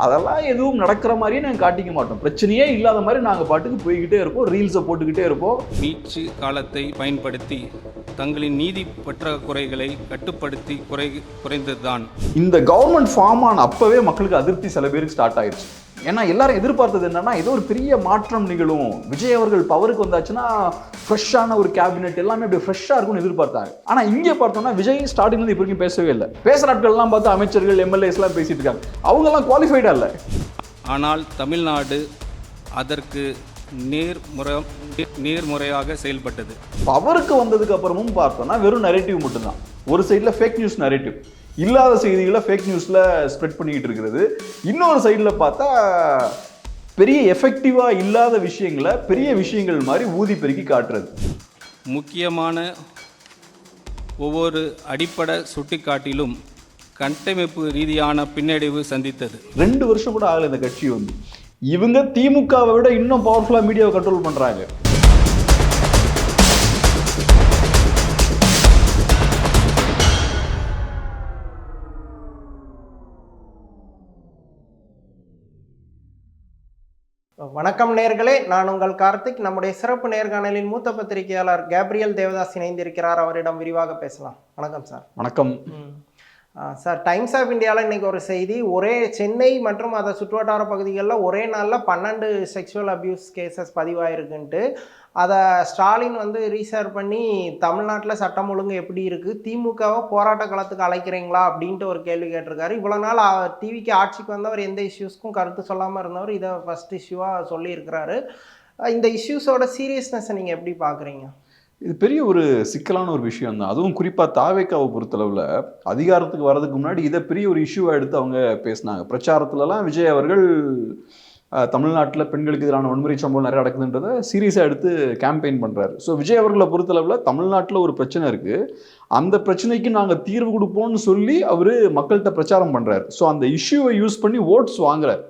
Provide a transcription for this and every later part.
அதெல்லாம் எதுவும் நடக்கிற மாதிரியே நாங்கள் காட்டிக்க மாட்டோம். பிரச்சனையே இல்லாத மாதிரி நாங்கள் பாட்டுக்கு போய்கிட்டே இருப்போம், ரீல்ஸை போட்டுக்கிட்டே இருப்போம். மீட்சி காலத்தை பயன்படுத்தி தங்களின் நீதி பற்றாக்குறைகளை கட்டுப்படுத்தி குறைந்ததுதான். இந்த கவர்மெண்ட் ஃபார்ம் ஆன அப்பவே மக்களுக்கு அதிருப்தி சில பேருக்கு ஸ்டார்ட் ஆயிடுச்சு. ஏன்னா எல்லாரும் எதிர்பார்த்தது என்னன்னா ஏதோ ஒரு பெரிய மாற்றம் நிகழும், விஜய் அவர்கள் பவருக்கு வந்தாச்சுன்னா ஃப்ரெஷ்ஷான ஒரு கேபினெட் எல்லாமே அப்படி ஃப்ரெஷ்ஷாக இருக்கும்னு எதிர்பார்த்தாங்க. ஆனால் இங்கே பார்த்தோம்னா விஜய் ஸ்டார்டிங்லேருந்து இப்போ வரைக்கும் பேசவே இல்லை. பேசுகிற ஆட்கள்லாம் பார்த்து அமைச்சர்கள் எம்எல்ஏஸ்லாம் பேசிட்டு இருக்காங்க, அவங்கெல்லாம் குவாலிஃபைடாக இல்லை. ஆனால் தமிழ்நாடு அதற்கு நேர்முறையாக செயல்பட்டது. பவருக்கு வந்ததுக்கு அப்புறமும் பார்த்தோம்னா வெறும் நரேட்டிவ் மட்டும்தான். ஒரு சைடில் ஃபேக் நியூஸ் நரேட்டிவ், இல்லாத செய்திகளை ஃபேக் நியூஸில் ஸ்ப்ரெட் பண்ணிக்கிட்டு இருக்கிறது. இன்னொரு சைடில் பார்த்தா பெரிய எஃபெக்டிவாக இல்லாத விஷயங்களை பெரிய விஷயங்கள் மாதிரி ஊதி பெருக்கி காட்டுறது. முக்கியமான ஒவ்வொரு அடிப்படை சுட்டிக்காட்டிலும் கட்டமைப்பு ரீதியான பின்னடைவு சந்தித்தது. 2 வருஷம் கூட ஆகலை இந்த கட்சி வந்து. இவங்க திமுகவை விட இன்னும் பவர்ஃபுல்லாக மீடியாவை கண்ட்ரோல் பண்ணுறாங்க. வணக்கம் நேயர்களே, நான் உங்கள் கார்த்திக். நம்முடைய சிறப்பு நேர்காணலில் மூத்த பத்திரிகையாளர் கேப்ரியல் தேவதாஸ் இணைந்திருக்கிறார். அவரிடம் விரிவாக பேசலாம். வணக்கம் சார். வணக்கம் சார், டைம்ஸ் ஆஃப் இந்தியாவில் இன்றைக்கி ஒரு செய்தி, ஒரே சென்னை மற்றும் அதை சுற்றுவட்டார பகுதிகளில் ஒரே நாளில் 12 செக்ஷுவல் அப்யூஸ் கேசஸ் பதிவாயிருக்குன்ட்டு அதை ஸ்டாலின் வந்து ரீசர்வ் பண்ணி தமிழ்நாட்டில் சட்டம் ஒழுங்கு எப்படி இருக்குது, திமுகவை போராட்ட களத்துக்கு அழைக்கிறீங்களா அப்படின்ட்டு ஒரு கேள்வி கேட்டிருக்காரு. இவ்வளோ நாள் டிவிக்கு ஆட்சிக்கு வந்தவர் எந்த இஷ்யூஸ்க்கும் கருத்து சொல்லாமல் இருந்தவர் இதை ஃபஸ்ட் இஷ்யூவாக சொல்லியிருக்கிறாரு. இந்த இஷ்யூஸோட சீரியஸ்னஸை நீங்கள் எப்படி பார்க்குறீங்க? இது பெரிய ஒரு சிக்கலான ஒரு விஷயம் தான். அதுவும் குறிப்பாக தாவேக்காவை பொறுத்தளவில் அதிகாரத்துக்கு வர்றதுக்கு முன்னாடி இதை பெரிய ஒரு இஷ்யூவாக எடுத்து அவங்க பேசினாங்க. பிரச்சாரத்துலலாம் விஜய் அவர்கள் தமிழ்நாட்டில் பெண்களுக்கு எதிரான வன்முறை சம்பவம் நிறைய நடக்குதுன்றதை சீரியஸாக எடுத்து கேம்பெயின் பண்ணுறாரு. ஸோ விஜய் அவர்களை பொறுத்தளவில் தமிழ்நாட்டில் ஒரு பிரச்சனை இருக்குது, அந்த பிரச்சனைக்கு நாங்கள் தீர்வு கொடுப்போம்னு சொல்லி அவர் மக்கள்கிட்ட பிரச்சாரம் பண்ணுறாரு. ஸோ அந்த இஷ்யூவை யூஸ் பண்ணி ஓட்ஸ் வாங்குறாரு.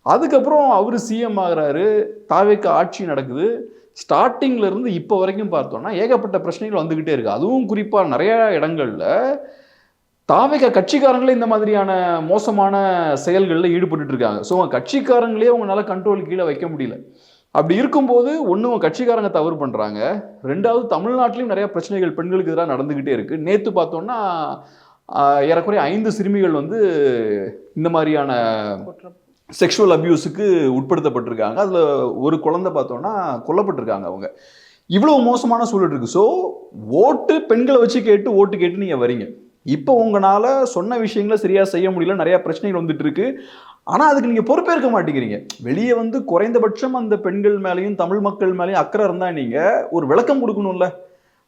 அதுக்கப்புறம் அவர் சிஎம் ஆகிறாரு, தாவேக்கா ஆட்சி நடக்குது. ஸ்டார்டிங்கில் இருந்து இப்போ வரைக்கும் பார்த்தோன்னா ஏகப்பட்ட பிரச்சனைகள் வந்துக்கிட்டே இருக்குது. அதுவும் குறிப்பாக நிறையா இடங்களில் தாவேக்கா கட்சிக்காரங்களே இந்த மாதிரியான மோசமான செயல்களில் ஈடுபட்டு இருக்காங்க. ஸோ கட்சிக்காரங்களே அவங்களால கண்ட்ரோல் கீழே வைக்க முடியல. அப்படி இருக்கும்போது ஒன்றும் கட்சிக்காரங்க தவறு பண்ணுறாங்க, ரெண்டாவது தமிழ்நாட்டிலையும் நிறையா பிரச்சனைகள் பெண்களுக்கு எதிராக நடந்துக்கிட்டே இருக்குது. நேற்று பார்த்தோன்னா ஏறக்குறைய 5 சிறுமிகள் வந்து இந்த மாதிரியான செக்ஷுவல் அப்யூஸுக்கு உட்படுத்தப்பட்டிருக்காங்க. அதில் ஒரு குழந்தை பார்த்தோன்னா கொல்லப்பட்டிருக்காங்க. அவங்க இவ்வளோ மோசமான சூழல் இருக்குது. ஸோ ஓட்டு பெண்களை வச்சு கேட்டு ஓட்டு கேட்டு நீங்கள் வரீங்க. இப்போ உங்களால் சொன்ன விஷயங்களை சரியாக செய்ய முடியல, நிறையா பிரச்சனைகள் வந்துட்டு இருக்கு. ஆனால் அதுக்கு நீங்கள் பொறுப்பேற்க மாட்டேங்கிறீங்க. வெளியே வந்து குறைந்தபட்சம் அந்த பெண்கள் மேலேயும் தமிழ் மக்கள் மேலேயும் அக்கறை இருந்தால் நீங்கள் ஒரு விளக்கம் கொடுக்கணும்ல.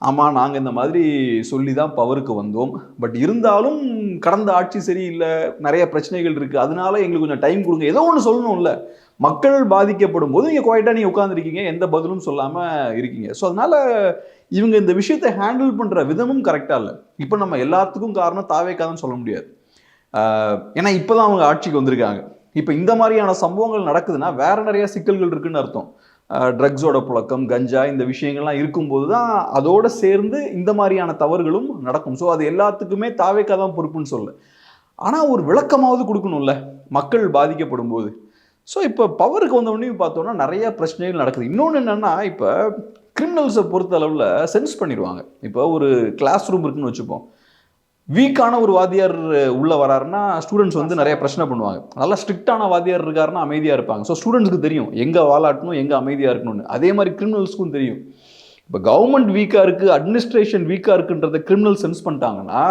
ஆமாம், நாங்கள் இந்த மாதிரி சொல்லி தான் பவருக்கு வந்தோம், பட் இருந்தாலும் கடந்த ஆட்சி சரியில்லை, நிறைய பிரச்சனைகள் இருக்குது, அதனால எங்களுக்கு கொஞ்சம் டைம் கொடுங்க, ஏதோ ஒன்று சொல்லணும்ல. மக்கள் பாதிக்கப்படும் போது நீங்கள் குவாய்ட்டாக நீங்கள் உட்காந்துருக்கீங்க, எந்த பதிலும் சொல்லாமல் இருக்கீங்க. ஸோ அதனால் இவங்க இந்த விஷயத்தை ஹேண்டில் பண்ணுற விதமும் கரெக்டாக இல்லை. இப்போ நம்ம எல்லாத்துக்கும் காரணம் தாவேக்காதுன்னு சொல்ல முடியாது. ஏன்னா இப்போ தான் அவங்க ஆட்சிக்கு வந்திருக்காங்க. இப்போ இந்த மாதிரியான சம்பவங்கள் நடக்குதுன்னா வேற நிறைய சிக்கல்கள் இருக்குன்னு அர்த்தம். ட்ரக்ஸோட புழக்கம், கஞ்சா, இந்த விஷயங்கள்லாம் இருக்கும்போது தான் அதோடு சேர்ந்து இந்த மாதிரியான தவறுகளும் நடக்கும். ஸோ அது எல்லாத்துக்குமே தாவேக்கா தான் பொறுப்புன்னு சொல்ல. ஆனால் ஒரு விளக்கமாவது கொடுக்கணும்ல மக்கள் பாதிக்கப்படும் போது. ஸோ இப்போ பவருக்கு வந்தவொடனே பார்த்தோன்னா நிறைய பிரச்சனைகள் நடக்குது. இன்னொன்று என்னென்னா, இப்போ கிரிமினல்ஸை பொறுத்த அளவில் சென்ஸ் பண்ணிடுவாங்க. இப்போ ஒரு கிளாஸ் ரூம் இருக்குன்னு வச்சுப்போம், வீக்கான ஒரு வாத்தியார் உள்ளே வராருன்னா ஸ்டூடெண்ட்ஸ் வந்து நிறைய பிரச்சனை பண்ணுவாங்க. நல்லா ஸ்ட்ரிக்டான வாத்தியார் இருக்காருன்னா அமைதியாக இருப்பாங்க. ஸோ ஸ்டூடெண்ட்ஸுக்கு தெரியும் எங்கே வாலாட்டணும், எங்கே அமைதியாக இருக்கணும்னு. அதே மாதிரி கிரிமினல்ஸ்க்கும் தெரியும். இப்போ கவர்மெண்ட் வீக்காக இருக்குது, அட்மினிஸ்ட்ரேஷன் வீக்காக இருக்குன்றதை கிரிமினல் சென்ஸ் பண்ணிட்டாங்கன்னா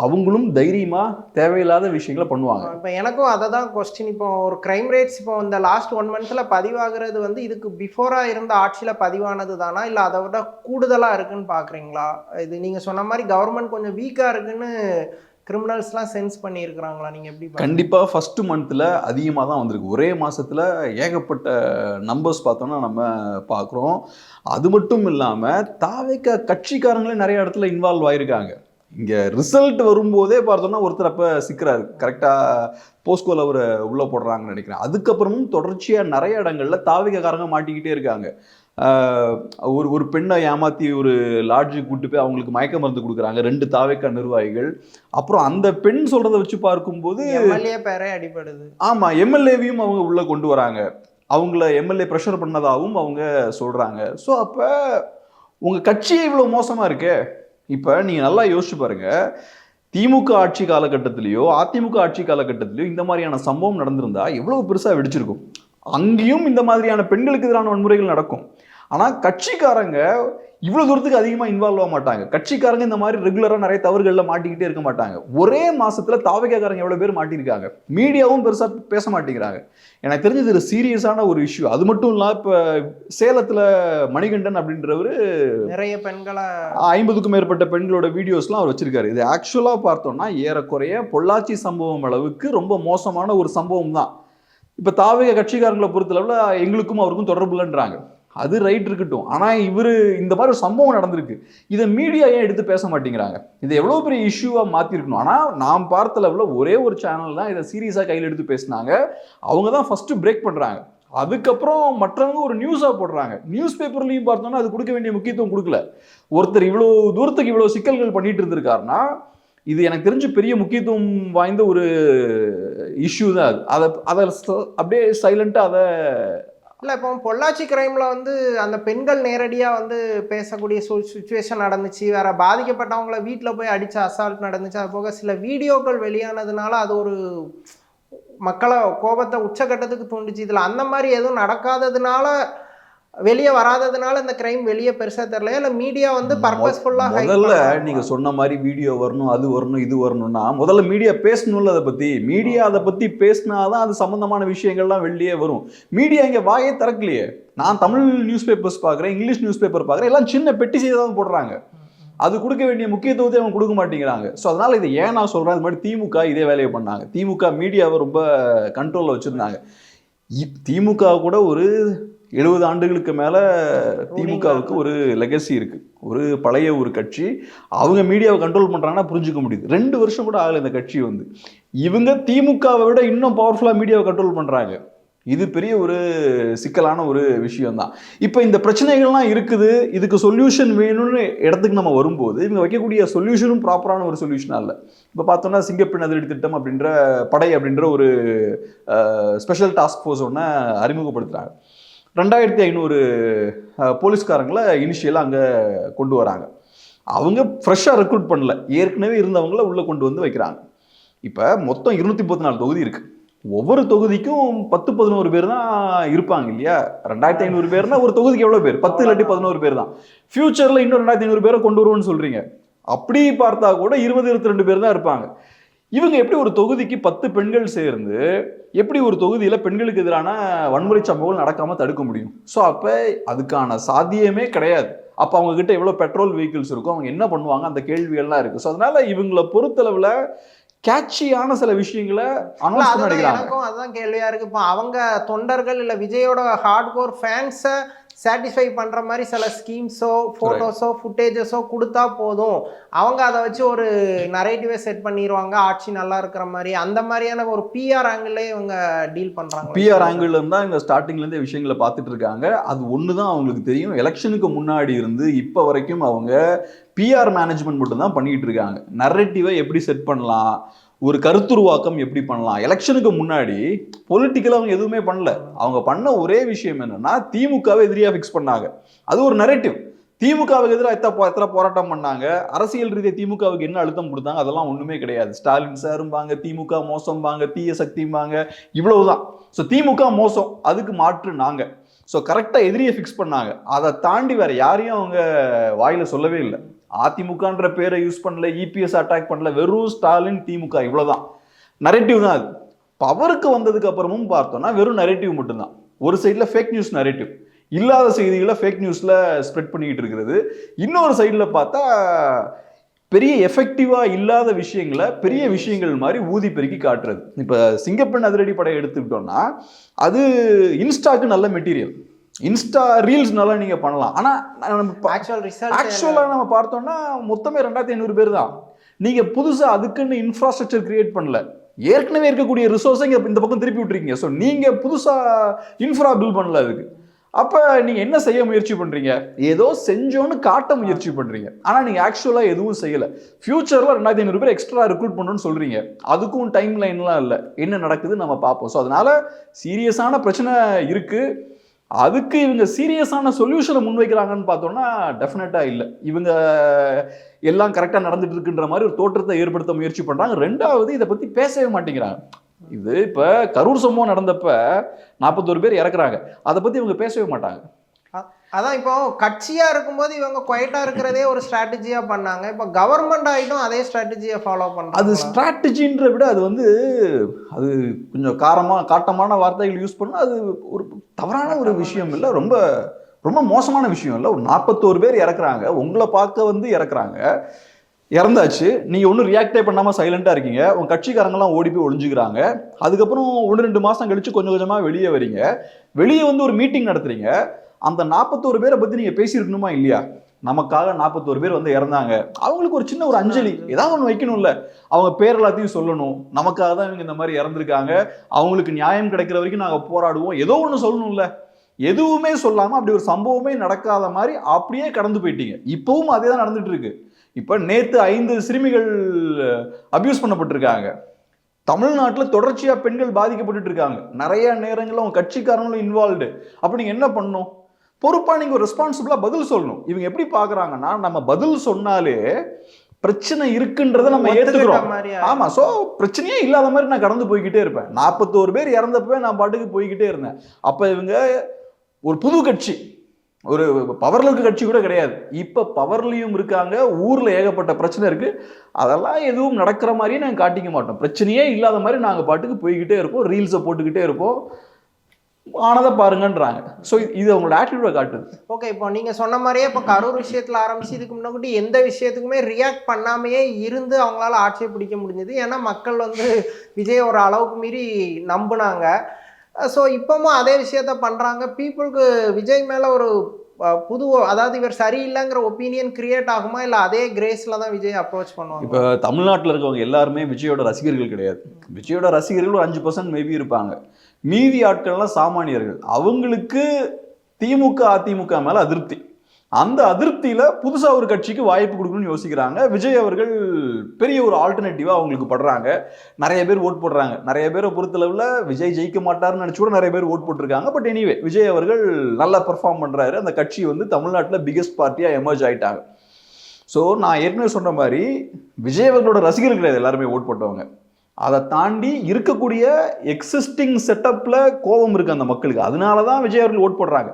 அவங்களும் தைரியமாக தேவையில்லாத விஷயங்களை பண்ணுவாங்க. இப்போ எனக்கும் அதை தான் கொஸ்டின். இப்போ ஒரு கிரைம் ரேட்ஸ் இப்போ இந்த லாஸ்ட் 1 மந்த்தில் பதிவாகிறது வந்து இதுக்கு பிஃபோராக இருந்த ஆட்சியில் பதிவானது தானா, இல்லை அதை விட கூடுதலாக இருக்குன்னு பார்க்குறீங்களா? இது நீங்கள் சொன்ன மாதிரி கவர்மெண்ட் கொஞ்சம் வீக்காக இருக்குன்னு கிரிமினல்ஸ்லாம் சென்ஸ் பண்ணியிருக்கிறாங்களா? நீங்கள் எப்படி? கண்டிப்பாக ஃபர்ஸ்ட் மந்த்தில் அதிகமாக தான் வந்திருக்கு. ஒரே மாதத்தில் ஏகப்பட்ட நம்பர்ஸ் பார்த்தோன்னா நம்ம பார்க்குறோம். அது மட்டும் இல்லாமல் தாவேக்கா கட்சிக்காரங்களே நிறைய இடத்துல இன்வால்வ் ஆகிருக்காங்க. இங்கே ரிசல்ட் வரும்போதே பார்த்தோன்னா ஒருத்தர் அப்போ சிக்கிறாரு, கரெக்டாக போஸ்கோவில் அவரை உள்ளே போடுறாங்கன்னு நினைக்கிறேன். அதுக்கப்புறமும் தொடர்ச்சியாக நிறைய இடங்களில் தாவேக்காரங்க மாட்டிக்கிட்டே இருக்காங்க. ஒரு பெண்ணை ஏமாற்றி ஒரு லாட்ஜுக்கு கூட்டு போய் அவங்களுக்கு மயக்க மருந்து கொடுக்குறாங்க 2 தாவேக்கா நிர்வாகிகள். அப்புறம் அந்த பெண் சொல்கிறத வச்சு பார்க்கும்போது எம்எல்ஏ பேரே அடிபடுது. ஆமாம், எம்எல்ஏவையும் அவங்க உள்ளே கொண்டு வராங்க. அவங்கள எம்எல்ஏ ப்ரெஷர் பண்ணதாகவும் அவங்க சொல்கிறாங்க. ஸோ அப்போ உங்கள் கட்சியே இவ்வளோ மோசமாக இருக்கே. இப்போ நீங்கள் நல்லா யோசிச்சு பாருங்க, திமுக ஆட்சி காலகட்டத்திலேயோ அதிமுக ஆட்சி காலகட்டத்திலேயோ இந்த மாதிரியான சம்பவம் நடந்திருந்தா எவ்வளவு பெருசாக வெடிச்சிருக்கும். அங்கேயும் இந்த மாதிரியான பெண்களுக்கு எதிரான வன்முறைகள் நடக்கும். ஆனால் கட்சிக்காரங்க இவ்வளோ தூரத்துக்கு அதிகமாக இன்வால்வ் ஆக மாட்டாங்க. கட்சிக்காரங்க இந்த மாதிரி ரெகுலராக நிறைய தவறுகளில் மாட்டிக்கிட்டே இருக்க மாட்டாங்க. ஒரே மாசத்துல தாவேக்காரங்க எவ்வளோ பேர் மாட்டியிருக்காங்க. மீடியாவும் பெருசாக பேச மாட்டேங்கிறாங்க. எனக்கு தெரிஞ்சது இது சீரியஸான ஒரு இஷ்யூ. அது மட்டும் இல்லை, இப்போ சேலத்தில் மணிகண்டன் அப்படின்றவர் நிறைய பெண்களை 50க்கும் மேற்பட்ட பெண்களோட வீடியோஸ்லாம் அவர் வச்சிருக்காரு. இது ஆக்சுவலாக பார்த்தோம்னா ஏறக்குறைய பொள்ளாச்சி சம்பவம் அளவுக்கு ரொம்ப மோசமான ஒரு சம்பவம் தான். இப்போ தாவேக கட்சிக்காரங்களை பொறுத்தளவில் எங்களுக்கும் அவருக்கும் தொடர்பு இல்லைன்றாங்க. அது ரைட் இருக்கட்டும். ஆனால் இவர் இந்த மாதிரி ஒரு சம்பவம் நடந்திருக்கு, இதை மீடியா ஏன் எடுத்து பேச மாட்டேங்கிறாங்க? இது எவ்வளோ பெரிய இஷ்யூவாக மாற்றிருக்கணும். ஆனால் நாம் பார்த்த லெவலில் ஒரே ஒரு சேனல் தான் இதை சீரியஸாக கையில் எடுத்து பேசினாங்க. அவங்க தான் ஃபஸ்ட்டு பிரேக் பண்ணுறாங்க. அதுக்கப்புறம் மற்றவங்க ஒரு நியூஸாக போடுறாங்க. நியூஸ் பேப்பர்லையும் பார்த்தோன்னா அது கொடுக்க வேண்டிய முக்கியத்துவம் கொடுக்கல. ஒருத்தர் இவ்வளோ தூரத்துக்கு இவ்வளோ சிக்கல்கள் பண்ணிட்டு இருந்திருக்காருன்னா இது எனக்கு தெரிஞ்சு பெரிய முக்கியத்துவம் வாய்ந்த ஒரு இஷ்யூ தான். அதை அப்படியே சைலண்ட்டாக அதை இல்லை. இப்போ பொள்ளாச்சி கிரைமில் வந்து அந்த பெண்கள் நேரடியாக வந்து பேசக்கூடிய சுச்சுவேஷன் நடந்துச்சு. வேற பாதிக்கப்பட்டவங்கள வீட்டில் போய் அடித்து அசால்ட் நடந்துச்சு. அது போக சில வீடியோக்கள் வெளியானதுனால அது ஒரு மக்களை கோபத்தை உச்சக்கட்டத்துக்கு தூண்டுச்சு. இதில் அந்த மாதிரி எதுவும் நடக்காததுனால, வெளியே வராததுனால இந்த கிரைம் வெளியே பெருசாக தெரியல. இல்லை மீடியா வந்து பர்பஸ்ஃபுல்லாக முதல்ல நீங்கள் சொன்ன மாதிரி வீடியோ வரணும், அது வரணும், இது வரணும்னா முதல்ல மீடியா பேசணும்ல. அதை பற்றி மீடியா அதை பற்றி பேசினாதான் அது சம்மந்தமான விஷயங்கள்லாம் வெளியே வரும். மீடியா இங்கே வாயே திறக்கலையே. நான் தமிழ் நியூஸ் பேப்பர்ஸ் பார்க்குறேன், இங்கிலீஷ் நியூஸ் பேப்பர் பார்க்குறேன், எல்லாம் சின்ன பெட்டி செய்தி தான் போடுறாங்க. அது கொடுக்க வேண்டிய முக்கியத்துவத்தை அவங்க கொடுக்க மாட்டேங்கிறாங்க. ஸோ அதனால் இது ஏன் நான் சொல்கிறேன், இது மாதிரி திமுக இதே வேலையை பண்ணாங்க. திமுக மீடியாவை ரொம்ப கண்ட்ரோலில் வச்சுருந்தாங்க. திமுக கூட ஒரு 70 ஆண்டுகளுக்கு மேலே திமுகவுக்கு ஒரு லெகசி இருக்குது. ஒரு பழைய ஒரு கட்சி. அவங்க மீடியாவை கண்ட்ரோல் பண்ணுறாங்கன்னா புரிஞ்சுக்க முடியுது. 2 வருஷம் கூட ஆகலை இந்த கட்சி வந்து. இவங்க திமுகவை விட இன்னும் பவர்ஃபுல்லாக மீடியாவை கண்ட்ரோல் பண்ணுறாங்க. இது பெரிய ஒரு சிக்கலான ஒரு விஷயம்தான். இப்போ இந்த பிரச்சனைகள்லாம் இருக்குது, இதுக்கு சொல்யூஷன் வேணும்னு இடத்துக்கு நம்ம வரும்போது இவங்க வைக்கக்கூடிய சொல்யூஷனும் ப்ராப்பரான ஒரு சொல்யூஷனாக இல்லை. இப்போ பார்த்தோம்னா சிங்கப்பெண் அதிரடி திட்டம் அப்படின்ற படை அப்படின்ற ஒரு ஸ்பெஷல் டாஸ்க் ஃபோர்ஸ் ஒன்று அறிமுகப்படுத்துகிறாங்க. 2500 போலீஸ்காரங்களை இனிஷியலாக அங்கே கொண்டு வராங்க. அவங்க ஃப்ரெஷ்ஷாக ரெக்ரூட் பண்ணல, ஏற்கனவே இருந்தவங்கள உள்ளே கொண்டு வந்து வைக்கிறாங்க. இப்போ மொத்தம் 234 தொகுதி இருக்குது. ஒவ்வொரு தொகுதிக்கும் 10-11 பேர் தான் இருப்பாங்க இல்லையா? 2500 பேர்னா ஒரு தொகுதிக்கு எவ்வளோ பேர்? 10 இல்லாட்டி 11 பேர் தான். ஃபியூச்சரில் இன்னும் 2500 பேரை கொண்டு வருவோம்னு சொல்கிறீங்க. அப்படி பார்த்தா கூட 20-22 பேர் தான் இருப்பாங்க. இவங்க எப்படி ஒரு தொகுதிக்கு 10 பெண்கள் சேர்ந்து எப்படி ஒரு தொகுதியில் பெண்களுக்கு எதிரான வன்முறை சம்பவங்கள் நடக்காமல் தடுக்க முடியும்? ஸோ அப்போ அதுக்கான சாத்தியமே கிடையாது. அப்போ அவங்க கிட்ட எவ்வளோ பெட்ரோல் வெஹிக்கிள்ஸ் இருக்கும், அவங்க என்ன பண்ணுவாங்க, அந்த கேள்விகள்லாம் இருக்குது. ஸோ அதனால இவங்களை பொறுத்தளவில் கேட்சியான சில விஷயங்களை அனௌன்ஸ் பண்ணிக்கிறாங்க. எனக்கும் அதுதான் கேள்வியாக இருக்குது. இப்போ அவங்க தொண்டர்கள் இல்லை விஜயோட ஹார்ட்கோர் ஃபேன்ஸை சாட்டிஸ்ஃபை பண்ணுற மாதிரி சில ஸ்கீம்ஸோ ஃபோட்டோஸோ ஃபுட்டேஜஸோ கொடுத்தா போதும், அவங்க அதை வச்சு ஒரு நரேட்டிவே செட் பண்ணிடுவாங்க, ஆட்சி நல்லா இருக்கிற மாதிரி. அந்த மாதிரியான ஒரு பிஆர் ஆங்கிளே இவங்க டீல் பண்ணுறாங்க. பிஆர் ஆங்கிள் இருந்தால் இவங்க ஸ்டார்டிங்லேருந்து விஷயங்களை பார்த்துட்டு இருக்காங்க. அது ஒன்று தான் அவங்களுக்கு தெரியும். எலெக்ஷனுக்கு முன்னாடி இருந்து இப்போ வரைக்கும் அவங்க பிஆர் மேனேஜ்மெண்ட் மட்டும் தான் பண்ணிக்கிட்டு இருக்காங்க. நரேட்டிவை எப்படி செட் பண்ணலாம், ஒரு கருத்துருவாக்கம் எப்படி பண்ணலாம். எலெக்ஷனுக்கு முன்னாடி பொலிட்டிக்கலாக அவங்க எதுவுமே பண்ணல. அவங்க பண்ண ஒரே விஷயம் என்னன்னா திமுகவை எதிரியா ஃபிக்ஸ் பண்ணாங்க. அது ஒரு நரேட்டிவ். திமுகவுக்கு எதிராக எத்தனை போராட்டம் பண்ணாங்க, அரசியல் ரீதியாக திமுகவுக்கு என்ன அழுத்தம் கொடுத்தாங்க, அதெல்லாம் ஒன்றுமே கிடையாது. ஸ்டாலின் சாரும்பாங்க, திமுக மோசம்பாங்க, தீய சக்திம்பாங்க, இவ்வளவுதான். ஸோ திமுக மோசம், அதுக்கு மாற்று நாங்கள். ஸோ கரெக்டாக எதிரியை ஃபிக்ஸ் பண்ணாங்க. அதை தாண்டி வேற யாரையும் அவங்க வாயில சொல்லவே இல்லை. அதிமுகன்ற பேரை யூஸ் பண்ணல, இபிஎஸ் அட்டாக் பண்ணல, வெறும் ஸ்டாலின் திமுக இவ்வளவுதான். நரேட்டிவ் தான் அது. பவருக்கு வந்ததுக்கு அப்புறமும் பார்த்தோம்னா வெறும் நரேட்டிவ் மட்டும்தான். ஒரு சைடில் ஃபேக் நியூஸ் நரேட்டிவ், இல்லாத செய்திகளை ஃபேக் நியூஸில் ஸ்ப்ரெட் பண்ணிக்கிட்டு இருக்கிறது. இன்னொரு சைடில் பார்த்தா பெரிய எஃபெக்டிவாக இல்லாத விஷயங்களை பெரிய விஷயங்கள் மாதிரி ஊதி பெருக்கி காட்டுறது. இப்போ சிங்கப்பெண் அதிரடி படையை எடுத்துக்கிட்டோம்னா அது இன்ஸ்டாக்கு நல்ல மெட்டீரியல். இன்ஸ்டா ரீல்ஸ் நல்லா நீங்கள் பண்ணலாம். ஆனால் ஆக்சுவலாக நம்ம பார்த்தோம்னா மொத்தமே 2500 பேர் தான். நீங்கள் புதுசாக அதுக்குன்னு இன்ஃப்ராஸ்ட்ரக்சர் கிரியேட் பண்ணல. ஏற்கனவே இருக்கக்கூடிய ரிசோர்ஸை இங்கே இந்த பக்கம் திருப்பி விட்டுருக்கீங்க. ஸோ நீங்கள் புதுசாக இன்ஃப்ரா பில் பண்ணல. அதுக்கு அப்ப நீங்க என்ன செய்ய முயற்சி பண்றீங்க? ஏதோ செஞ்சோன்னு காட்ட முயற்சி பண்றீங்க. ஆனா நீங்க ஆக்சுவலா எதுவும் செய்யல. ஃபியூச்சர்ல 2500 பேர் எக்ஸ்ட்ரா ரெக்ரூட் பண்ணணும்னு சொல்றீங்க. அதுக்கும் டைம் லைன்லாம் இல்ல. என்ன நடக்குது நம்ம பார்ப்போம். ஸோ அதனால சீரியஸான பிரச்சனை இருக்கு. அதுக்கு இவங்க சீரியஸான சொல்யூஷனை முன்வைக்கிறாங்கன்னு பார்த்தோம்னா டெஃபினட்டா இல்லை. இவங்க எல்லாம் கரெக்டாக நடந்துட்டு இருக்குன்ற மாதிரி ஒரு தோற்றத்தை ஏற்படுத்த முயற்சி பண்றாங்க. ரெண்டாவது, இதை பத்தி பேசவே மாட்டேங்கிறாங்க. இது இப்ப கரூர் சம்பவம் நடந்தப்ப 41 பேர் இறக்குறாங்க. அதை பத்தி இவங்க பேசவே மாட்டாங்க. அதான் இப்போ கட்சியா இருக்கும்போது இவங்க குவைட்டா இருக்கிறதே ஒரு ஸ்ட்ராட்டஜியா பண்ணாங்க. இப்போ கவர்மெண்ட் ஆகிட்டும் அதே ஸ்ட்ராட்டஜியை ஃபாலோ பண்றாங்க. அது ஸ்ட்ராட்டஜின்ற விட அது அது கொஞ்சம் காட்டமான வார்த்தைகள் யூஸ் பண்ணா அது ஒரு தவறான ஒரு விஷயம் இல்லை. ரொம்ப ரொம்ப மோசமான விஷயம் இல்லை. ஒரு 41 பேர் இறக்குறாங்க. உங்களை பார்க்க இறக்குறாங்க. இறந்தாச்சு. நீங்க ஒன்றும் ரியாக்டே பண்ணாம சைலண்டா இருக்கீங்க. உங்க கட்சிக்காரங்களாம் ஓடி போய் ஒளிஞ்சுக்கிறாங்க. அதுக்கப்புறம் 1-2 மாசம் கழிச்சு கொஞ்சம் கொஞ்சமா வெளியே வரீங்க. வெளியே ஒரு மீட்டிங் நடத்துறீங்க. அந்த 41 பேரை பத்தி நீங்க பேசியிருக்கணுமா இல்லையா? நமக்காக 41 பேர் இறந்தாங்க. அவங்களுக்கு ஒரு சின்ன ஒரு அஞ்சலி ஏதாவது ஒன்று வைக்கணும்ல. அவங்க பேர் எல்லாத்தையும் சொல்லணும். நமக்காக தான் இவங்க இந்த மாதிரி இறந்துருக்காங்க. அவங்களுக்கு நியாயம் கிடைக்கிற வரைக்கும் நாங்க போராடுவோம். ஏதோ ஒன்று சொல்லணும்ல. எதுவுமே சொல்லாம அப்படி ஒரு சம்பவமே நடக்காத மாதிரி அப்படியே கடந்து போயிட்டீங்க. இப்பவும் அதே தான் நடந்துட்டு இருக்கு. இப்ப நேத்து 5 சிறுமிகள் அபியூஸ் பண்ணப்பட்டிருக்காங்க. தமிழ்நாட்டில் தொடர்ச்சியா பெண்கள் பாதிக்கப்பட்டு இருக்காங்க. நிறைய நேரங்களில் அவங்க கட்சிக்காரங்களும் இன்வால்வ்டு. அப்ப நீங்க என்ன பண்ணணும்? பொறுப்பா நீங்க ஒரு ரெஸ்பான்சிபிளா பதில் சொல்லணும். இவங்க எப்படி பாக்குறாங்கன்னா, நம்ம பதில் சொன்னாலே பிரச்சனை இருக்குன்றத நம்ம ஏத்துக்கிறோம். ஆமா, சோ பிரச்சனையே இல்லாத மாதிரி நான் கடந்து போய்கிட்டே இருப்பேன். 41 பேர் இறந்தப்பவே நான் பாட்டுக்கு போய்கிட்டே இருந்தேன். அப்ப இவங்க ஒரு புது கட்சி, ஒரு பவர்ல இருக்க கட்சி கூட கிடையாது. இப்ப பவர்லயும் இருக்காங்க. ஊர்ல ஏகப்பட்ட பிரச்சனை இருக்கு. அதெல்லாம் எதுவும் நடக்கிற மாதிரியே நாங்க காட்டிக்க மாட்டோம். பிரச்சனையே இல்லாத மாதிரி நாங்க பாட்டுக்கு போய்கிட்டே இருப்போம். ரீல்ஸை போட்டுக்கிட்டே இருப்போம். ஆனதை பாருங்கன்றாங்க. ஸோ இது அவங்களோட ஆட்டிடியூட காட்டுது. ஓகே, இப்போ நீங்க சொன்ன மாதிரியே இப்போ கரூர் விஷயத்துல ஆரம்பிச்சு இதுக்கு முன்னாடி எந்த விஷயத்துக்குமே ரியாக்ட் பண்ணாமையே இருந்து அவங்களால ஆட்சியை பிடிக்க முடிஞ்சது. ஏன்னா மக்கள் விஜய் ஒரு அளவுக்கு மீறி நம்புனாங்க. ஸோ இப்பவும் அதே விஷயத்த பண்றாங்க. பீப்புளுக்கு விஜய் மேல ஒரு புது, அதாவது இவர் சரியில்லைங்கிற ஒப்பீனியன் கிரியேட் ஆகுமா, இல்லை அதே கிரேஸ்ல தான் விஜய் அப்ரோச் பண்ணுவாங்க? இப்போ தமிழ்நாட்டில் இருக்கவங்க எல்லாருமே விஜயோட ரசிகர்கள் கிடையாது. விஜயோட ரசிகர்கள் ஒரு 5% மேபி இருப்பாங்க. மீதி ஆட்கள்லாம் சாமானியர்கள். அவங்களுக்கு திமுக அதிமுக மேல அதிருப்தி. அந்த அதிருப்தியில புதுசா ஒரு கட்சிக்கு வாய்ப்பு கொடுக்கணும்னு யோசிக்கிறாங்க. விஜய் அவர்கள் பெரிய ஒரு ஆல்டர்னேட்டிவா அவங்களுக்கு படுறாங்க. நிறைய பேர் ஓட் போடுறாங்க. நிறைய பேரை பொறுத்தளவுல விஜய் ஜெயிக்க மாட்டாருன்னு நினைச்சு கூட நிறைய பேர் ஓட் போட்டிருக்காங்க. பட் எனிவே விஜய் அவர்கள் நல்லா பெர்ஃபார்ம் பண்றாரு. அந்த கட்சி தமிழ்நாட்டில் பிகெஸ்ட் பார்ட்டியா எமர்ஜ் ஆயிட்டாங்க. ஸோ நான் ஏற்கனவே சொன்ன மாதிரி விஜய் அவர்களோட ரசிகர்கள் கிடையாது எல்லாருமே ஓட் போட்டவங்க. அதை தாண்டி இருக்கக்கூடிய எக்ஸிஸ்டிங் செட்டப்ல கோபம் இருக்கு அந்த மக்களுக்கு. அதனாலதான் விஜய் அவர்கள் ஓட் போடுறாங்க.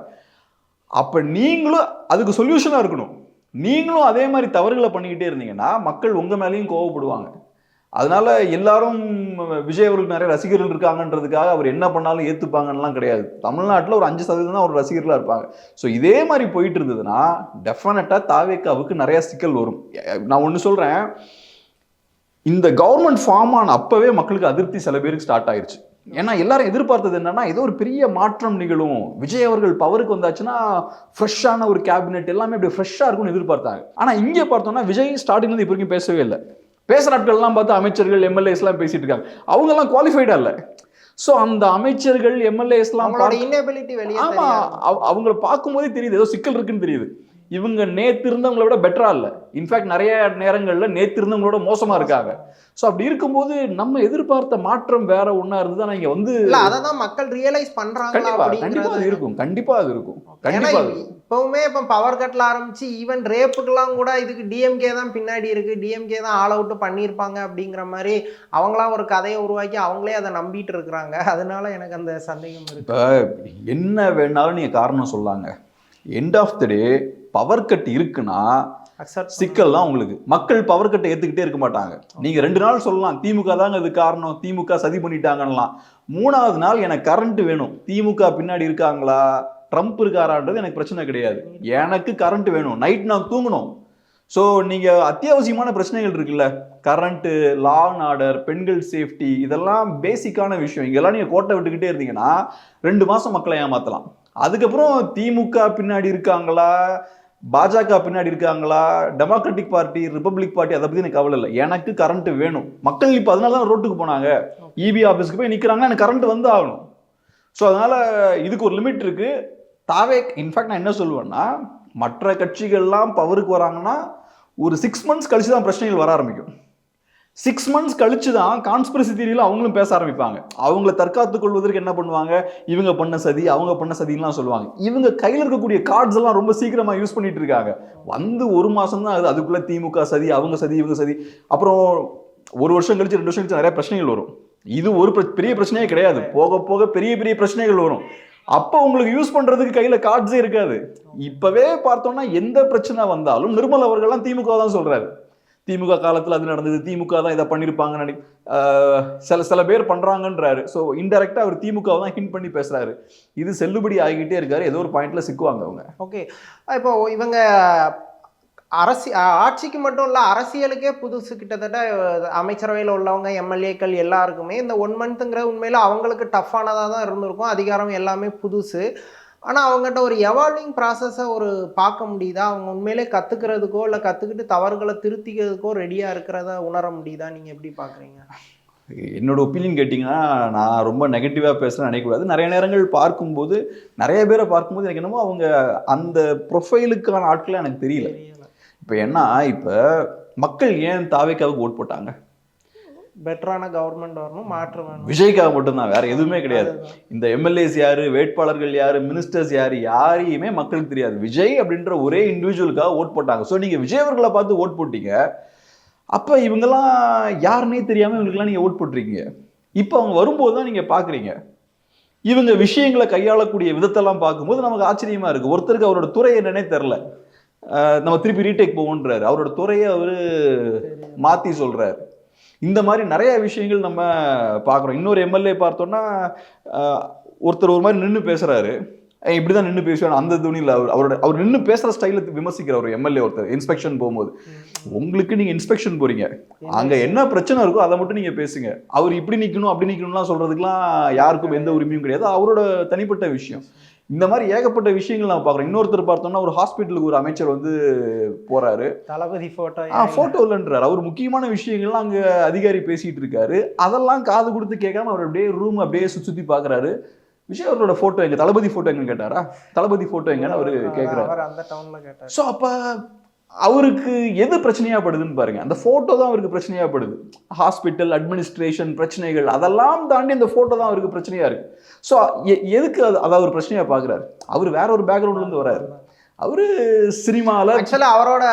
அப்ப நீங்களும் அதுக்கு சொல்யூஷனா இருக்கணும். நீங்களும் அதே மாதிரி தவறுகளை பண்ணிக்கிட்டே இருந்தீங்கன்னா மக்கள் உங்க மேலேயும் கோவப்படுவாங்க. அதனால எல்லாரும் விஜய் அவர்களுக்கு நிறைய ரசிகர்கள் இருக்காங்கன்றதுக்காக அவர் என்ன பண்ணாலும் ஏத்துப்பாங்கலாம் கிடையாது. தமிழ்நாட்டில் ஒரு 5% தான் ஒரு ரசிகர்களா இருப்பாங்க. ஸோ இதே மாதிரி போயிட்டு இருந்ததுன்னா டெஃபினட்டா தாவேக்காவுக்கு நிறைய சிக்கல் வரும். நான் ஒன்று சொல்றேன், இந்த கவர்மெண்ட் ஃபார்ம் ஆன அப்பவே மக்களுக்கு அதிருப்தி சில பேருக்கு ஸ்டார்ட் ஆயிடுச்சு. ஏன்னா எல்லாரும் எதிர்பார்த்தது என்னன்னா ஏதோ ஒரு பெரிய மாற்றம் நிகழும், விஜய் அவர்கள் பவருக்கு வந்தாச்சுன்னா ஃப்ரெஷ்ஷான ஒரு கேபினெட் எல்லாமே இப்படி ஃப்ரெஷ்ஷாக இருக்கும்னு எதிர்பார்த்தாங்க. ஆனால் இங்கே பார்த்தோம்னா விஜய் ஸ்டார்டிங்லேருந்து இப்போ வரைக்கும் பேசவே இல்லை. பேசுகிற ஆட்கள்லாம் பார்த்தா அமைச்சர்கள் எம்எல்ஏஸ்லாம் பேசிட்டு இருக்காங்க. அவங்கெல்லாம் குவாலிஃபைடா இல்லை. ஸோ அந்த அமைச்சர்கள் எம்எல்ஏஸ்லாம் ஆமா, அவங்களை பார்க்கும்போதே தெரியுது ஏதோ சிக்கல் இருக்குன்னு தெரியுது. இவங்க நேத்து இருந்தவங்களை விட பெட்டரா இல்ல, இன்ஃபேக்ட் நிறைய நேரங்கள்ல நேத்து இருந்தவங்களோட மோசமா இருக்காங்க. சோ அப்படி இருக்கும்போது நம்ம எதிர்பார்த்த மாற்றம் வேற ஒண்ணா இருந்தது. ஆனா இங்க இல்ல அததான் மக்கள் ரியலைஸ் பண்றாங்க. கண்டிப்பா அது இருக்கும், கண்டிப்பா அது இருக்கும். கண்டிப்பா இப்பவுமே இப்ப பவர் கட்ல ஆரம்பிச்சு ஈவன் ரேப்புக்கெல்லாம் கூட இதுக்கு டிஎம்கே தான் பின்னாடி இருக்கு, டிஎம்கே தான் ஆல் அவுட் பண்ணியிருப்பாங்க அப்படிங்கிற மாதிரி அவங்களாம் ஒரு கதையை உருவாக்கி அவங்களே அதை நம்பிட்டு இருக்கிறாங்க. அதனால எனக்கு அந்த சந்தேகம் இருக்கு. இப்ப என்ன வேணாலும் நீங்க காரணம் சொல்லாங்க, end of the day power cut இருக்குன்னா சிக்கல்லாம் உங்களுக்கு. மக்கள் பவர் கட்டை ஏத்துக்கிட்டே இருக்க மாட்டாங்க. நீங்க 2 நாள் சொல்லலாம் திமுக தாங்க அது காரணம், திமுக சதி பண்ணிட்டாங்கலாம். 3வது நாள் எனக்கு கரண்ட் வேணும், திமுக பின்னாடி இருக்காங்களா ட்ரம்ப் இருக்காரான்றது எனக்கு பிரச்சனை கிடையாது, எனக்கு கரண்ட் வேணும், நைட் நான் தூங்கணும். ஸோ நீங்க அத்தியாவசியமான பிரச்சனைகள் இருக்குல்ல, கரண்ட்டு, லா அண்ட் ஆர்டர், பெண்கள் சேஃப்டி, இதெல்லாம் பேசிக்கான விஷயம். இங்கெல்லாம் நீங்க கோட்டை விட்டுக்கிட்டே இருந்தீங்கன்னா 2 மாசம் மக்களை ஏமாத்தலாம். அதுக்கப்புறம் திமுக பின்னாடி இருக்காங்களா, பாஜக பின்னாடி இருக்காங்களா, டெமோக்ராட்டிக் பார்ட்டி, ரிப்பப்ளிக் பார்ட்டி, அதை பத்தி எனக்கு கவலை இல்லை, எனக்கு கரண்ட் வேணும். மக்கள் இப்ப அதனால தான் ரோட்டுக்கு போனாங்க, இபி ஆபீஸ்க்கு போய் நிக்கிறாங்கன்னா எனக்கு கரண்ட் வந்து ஆகணும். ஸோ அதனால இதுக்கு ஒரு லிமிட் இருக்கு. இன்ஃபேக்ட் நான் என்ன சொல்லுவேன்னா, மற்ற கட்சிகள்லாம் பவருக்கு வராங்கன்னா ஒரு 6 மந்த்ஸ் கழிச்சு தான் பிரச்சனைகள் வர ஆரம்பிக்கும். 6 மந்த்ஸ் கழிச்சு தான் கான்ஸ்பிரசி தியரியில் அவங்களும் பேச ஆரம்பிப்பாங்க. அவங்கள தற்காத்துக் கொள்வதற்கு என்ன பண்ணுவாங்க, இவங்க பண்ண சதி அவங்க பண்ண சதிலாம் சொல்லுவாங்க. இவங்க கையில் இருக்கக்கூடிய கார்ட்ஸ் எல்லாம் ரொம்ப சீக்கிரமா யூஸ் பண்ணிட்டு இருக்காங்க. வந்து 1 மாசம் தான் ஆகுது, அதுக்குள்ள திமுக சதி அவங்க சதி இவங்க சதி, அப்புறம் 1 வருஷம் கழிச்சு 2 வருஷம் கழிச்சு நிறைய பிரச்சனைகள் வரும். இது ஒரு பெரிய பிரச்சனையே கிடையாது, போக போக பெரிய பெரிய பிரச்சனைகள் வரும். அப்ப உங்களுக்கு யூஸ் பண்றதுக்கு கையில கார்ட்ஸே இருக்காது. இப்பவே பார்த்தோம்னா எந்த பிரச்சனை வந்தாலும் நிர்மல் அவர்கள்லாம் திமுக தான் சொல்றாரு. திமுக காலத்துல அது நடந்தது, திமுக தான் இதை பண்ணிருப்பாங்க, சில பேர் பண்றாங்கன்றாரு. ஸோ இன்டெரக்டா அவர் திமுக தான் ஹிண்ட் பண்ணி பேசுறாரு. இது செல்லுபடி ஆகிக்கிட்டே இருக்காரு. ஏதோ ஒரு பாயிண்ட்ல சிக்குவாங்க அவங்க. ஓகே, இப்போ இவங்க ஆட்சிக்கு மட்டும் இல்லை, அரசியலுக்கே புதுசு. கிட்டத்தட்ட அமைச்சரவையில் உள்ளவங்க எம்எல்ஏக்கள் எல்லாருக்குமே இந்த 1 மந்த்துங்கிற உண்மையில் அவங்களுக்கு டஃப்பானதாக தான் இருந்திருக்கும். அதிகாரம் எல்லாமே புதுசு. ஆனால் அவங்ககிட்ட ஒரு எவால்விங் ப்ராசஸை பார்க்க முடியுதா? அவங்க உண்மையிலே கற்றுக்கிறதுக்கோ இல்லை கற்றுக்கிட்டு தவறுகளை திருத்திக்கிறதுக்கோ ரெடியாக இருக்கிறத உணர முடியுதா? நீங்கள் எப்படி பார்க்குறீங்க? என்னோட ஒப்பீனியன் கேட்டிங்கன்னா, நான் ரொம்ப நெகட்டிவாக பேசுகிறேன்னு நினைக்கக்கூடாது. நிறைய நேரங்கள் பார்க்கும்போது, நிறைய பேரை பார்க்கும்போது எனக்கு என்னமோ அவங்க அந்த ப்ரொஃபைலுக்கான ஆட்களை எனக்கு தெரியல. இப்போ இப்போ மக்கள் ஏன் தாவேக்காவுக்கு ஓட் போட்டாங்க? பெட்டரான கவர்மெண்ட் வரணும், மாற்றம் வேணும். விஜய்க்காக மட்டும்தான், வேற எதுவுமே கிடையாது. இந்த எம்எல்ஏஸ் யாரு, வேட்பாளர்கள் யாரு, மினிஸ்டர்ஸ் யாரு, யாரையுமே மக்களுக்கு தெரியாது. விஜய் அப்படின்ற ஒரே இண்டிவிஜுவலுக்காக ஓட் போட்டாங்க. ஸோ நீங்க விஜய் அவர்களை பார்த்து ஓட் போட்டீங்க. அப்ப இவங்கெல்லாம் யாருன்னே தெரியாம இவங்களுக்குலாம் நீங்க ஓட் போட்டிருக்கீங்க. இப்போ அவங்க வரும்போது தான் நீங்க பாக்குறீங்க. இவங்க விஷயங்களை கையாளக்கூடிய விதத்தெல்லாம் பார்க்கும்போது நமக்கு ஆச்சரியமா இருக்கு. ஒருத்தருக்கு அவரோட துறை என்னன்னே தெரியல. நம்ம திருப்பி ரீடேக் போவோன்றாரு, அவரோட துறையை அவரு மாத்தி சொல்றாரு. இந்த மாதிரி நிறைய விஷயங்கள் நம்ம பார்க்குறோம். இன்னொரு எம்எல்ஏ பார்த்தோம்னா, ஒருத்தர் ஒரு மாதிரி நின்று பேசுறாரு, இப்படிதான் நின்று பேசுவாங்க அந்த துணியில். அவர் நின்று பேசுற ஸ்டைல விமர்சிக்கிற ஒரு எம்எல்ஏ ஒருத்தர் இன்ஸ்பெக்ஷன் போகும்போது, உங்களுக்கு நீங்க இன்ஸ்பெக்ஷன் போறீங்க, அங்க என்ன பிரச்சனை இருக்கோ அதை மட்டும் நீங்க பேசுங்க. அவர் இப்படி நிக்கணும் அப்படி நிக்கணும்லாம் சொல்றதுக்குலாம் யாருக்கும் எந்த உரிமையும் கிடையாது. அவரோட தனிப்பட்ட விஷயம். இந்த மாதிரி ஏகப்பட்ட விஷயங்கள் நான் பார்க்குறோம். இன்னொருத்தர் பார்த்தோம்னா, ஒரு ஹாஸ்பிட்டலுக்கு ஒரு அமைச்சர் வந்து போறாரு, தளபதி போட்டோ இல்லைன்றார். அவர் முக்கியமான விஷயங்கள்லாம் அங்க அதிகாரி பேசிட்டு இருக்காரு. அதெல்லாம் காது கொடுத்து கேட்காம அவர் அப்படியே ரூம் அப்படியே சுத்தி பாக்குறாரு. விஜய் அவரோட போட்டோ எங்க, தளபதி போட்டோ எங்கன்னு கேட்டாரா? தளபதி போட்டோ எங்கன்னு அவரு கேட்கிறாரு. ஸோ அப்ப அவருக்கு எது பிரச்சனையா படுதுன்னு பாருங்க. அந்த போட்டோ தான் அவருக்கு பிரச்சனையா படுது. ஹாஸ்பிட்டல் அட்மினிஸ்ட்ரேஷன் பிரச்சனைகள் அதெல்லாம் தாண்டி அந்த போட்டோ தான் அவருக்கு பிரச்சனையா இருக்கு. ஸோ எதுக்கு அதை அவர் பிரச்சனையா பாக்குறாரு? அவர் வேற ஒரு பேக்ரவுண்ட்ல இருந்து வராரு. அவரு சினிமாவில் ஆக்சுவலா அவரோட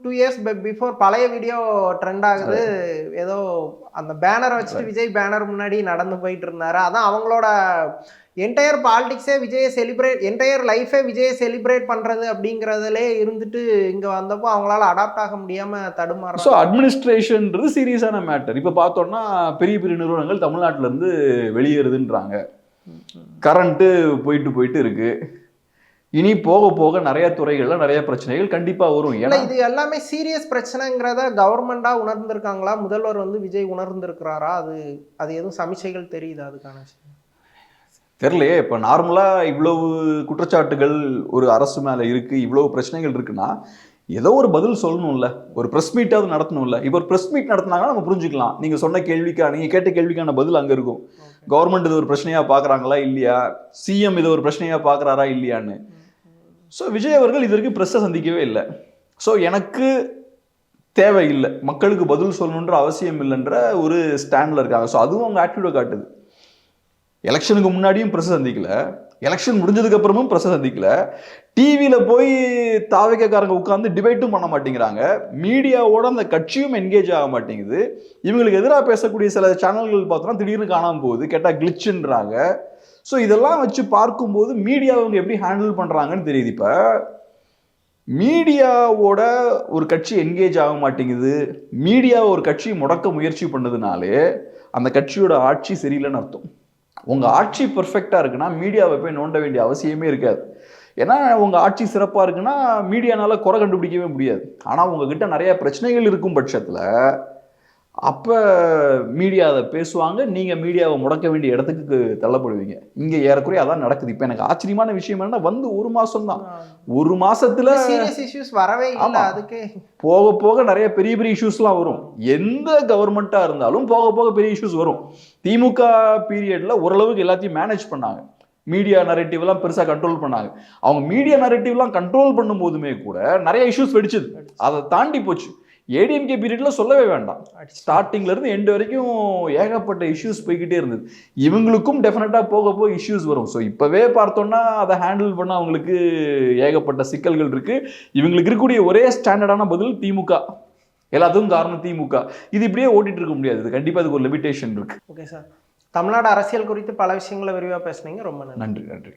டூ இயர்ஸ் பிஃபோர் பழைய வீடியோ ட்ரெண்ட் ஆகுது. ஏதோ அந்த பேனர் வச்சுட்டு விஜய் பேனர் முன்னாடி நடந்து போயிட்டு இருந்தாரு. அதான் அவங்களோட என்டையர் பாலிடிக்ஸே விஜயை செலிப்ரேட், என்டையர் லைஃபே விஜயை செலிப்ரேட் பண்றது அப்படிங்கிறதுலே இருந்துட்டு இங்க வந்தப்போ அவங்களால அடாப்ட் ஆக முடியாம தடுமாறும். ஸோ அட்மினிஸ்ட்ரேஷன்ன்றது சீரியஸான மேட்டர். இப்போ பார்த்தோம்னா பெரிய பெரிய நிறுவனங்கள் தமிழ்நாட்டில இருந்து வெளியேறுதுன்றாங்க. கரண்ட்டு போயிட்டு இருக்கு. இனி போக போக நிறைய துறைகள்ல நிறைய பிரச்சனைகள் கண்டிப்பா வரும். ஏன்னா இது எல்லாமே சீரியஸ் பிரச்சனைங்கிறத கவர்மெண்டா உணர்ந்திருக்காங்களா? முதல்வர் வந்து விஜய் உணர்ந்திருக்கிறாரா? அது எதுவும் சமிச்சைகள் தெரியுதா? அதுக்கான தெரியலையே. இப்போ நார்மலாக இவ்வளவு குற்றச்சாட்டுகள் ஒரு அரசு மேலே இருக்குது, இவ்வளவு பிரச்சனைகள் இருக்குன்னா ஏதோ ஒரு பதில் சொல்லணும்ல, ஒரு ப்ரெஸ் மீட்டாவது நடத்தணும்ல. இப்போ ஒரு ப்ரெஸ் மீட் நடத்தினாங்கன்னா நம்ம புரிஞ்சுக்கலாம். நீங்கள் சொன்ன கேள்விக்கான, நீங்கள் கேட்ட கேள்விக்கான பதில் அங்கே இருக்கும். கவர்மெண்ட் இது ஒரு பிரச்சனையாக பார்க்குறாங்களா இல்லையா, சிஎம் இதை ஒரு பிரச்சனையாக பார்க்குறாரா இல்லையான்னு. ஸோ விஜய் அவர்கள் இது வரைக்கும் ப்ரெஸ்ஸை சந்திக்கவே இல்லை. ஸோ எனக்கு தேவையில்லை, மக்களுக்கு பதில் சொல்லணுன்ற அவசியம் இல்லைன்ற ஒரு ஸ்டாண்டில் இருக்காங்க. ஸோ அதுவும் அவங்க ஆட்டிடியூடை காட்டுது. எலெக்ஷனுக்கு முன்னாடியும் ப்ரெஸ் சந்திக்கல, எலெக்ஷன் முடிஞ்சதுக்கு அப்புறமும் ப்ரெஸ் சந்திக்கல, டிவியில போய் தாவேக்காரங்க உட்கார்ந்து டிபேட்டும் பண்ண மாட்டேங்கிறாங்க, மீடியாவோட அந்த கட்சியும் என்கேஜ் ஆக மாட்டேங்குது. இவங்களுக்கு எதிராக பேசக்கூடிய சில சேனல்கள் பார்த்தோம்னா திடீர்னு காணாமல் போகுது, கேட்டால் கிளிச்சுன்றாங்க. ஸோ இதெல்லாம் வச்சு பார்க்கும்போது மீடியா அவங்க எப்படி ஹேண்டில் பண்றாங்கன்னு தெரியுது. இப்போ மீடியாவோட ஒரு கட்சி என்கேஜ் ஆக மாட்டேங்குது, மீடியாவை ஒரு கட்சி முடக்க முயற்சி பண்ணதுனாலே அந்த கட்சியோட ஆட்சி சரியில்லைன்னு அர்த்தம். உங்க ஆட்சி பெர்ஃபெக்டா இருக்குன்னா மீடியாவை போய் நோண்ட வேண்டிய அவசியமே இருக்காது. ஏன்னா உங்க ஆட்சி சிறப்பா இருக்குன்னா மீடியானால குறை கண்டுபிடிக்கவே முடியாது. ஆனா உங்ககிட்ட நிறைய பிரச்சனைகள் இருக்கும் பட்சத்துல அப்ப மீடியா அதை பேசுவாங்க, நீங்க மீடியாவை முடக்க வேண்டிய இடத்துக்கு தள்ளப்படுவீங்க. இங்க ஏறக்குறைய அதான் நடக்குது. இப்ப எனக்கு ஆச்சரியமான விஷயம் என்னன்னா, வந்து 1 மாசம் தான், 1 மாசத்துல சீரியஸ் இஷ்யூஸ் வரவே இல்லை. அதுக்கு போக போக நிறைய பெரிய பெரிய இஷ்யூஸ்லாம் வரும். எந்த கவர்மெண்டா இருந்தாலும் போக போக பெரிய இஷ்யூஸ் வரும். திமுக பீரியட்ல ஓரளவுக்கு எல்லாத்தையும் மேனேஜ் பண்ணாங்க. மீடியா நரேட்டிவ்லாம் பெருசாக கண்ட்ரோல் பண்ணாங்க. அவங்க மீடியா நரேட்டிவ்லாம் கண்ட்ரோல் பண்ணும்போதுமே கூட நிறைய இஷ்யூஸ் வெடிச்சது. அதை தாண்டி போச்சு. ஏடிஎம்கே பீரியட்ல சொல்லவே வேண்டாம். ஸ்டார்டிங்ல இருந்து எண்ட் வரைக்கும் ஏகப்பட்ட இஷ்யூஸ் போய்கிட்டே இருந்தது. இவங்களுக்கும் டெஃபினட்டா போக போக இஷ்யூஸ் வரும். ஸோ இப்பவே பார்த்தோம்னா அதை ஹேண்டில் பண்ண அவங்களுக்கு ஏகப்பட்ட சிக்கல்கள் இருக்கு. இவங்களுக்கு இருக்கக்கூடிய ஒரே ஸ்டாண்டர்டான பதில் திமுக, எல்லாத்துக்கும் காரணம் திமுக. இது இப்படியே ஓட்டிட்டு இருக்க முடியாது. இது கண்டிப்பா அதுக்கு ஒரு லிமிடேஷன் இருக்கு. ஓகே சார், தமிழ்நாடு அரசியல் குறித்து பல விஷயங்களை விரிவாக பேசுனீங்க. ரொம்ப நன்றி. நன்றி.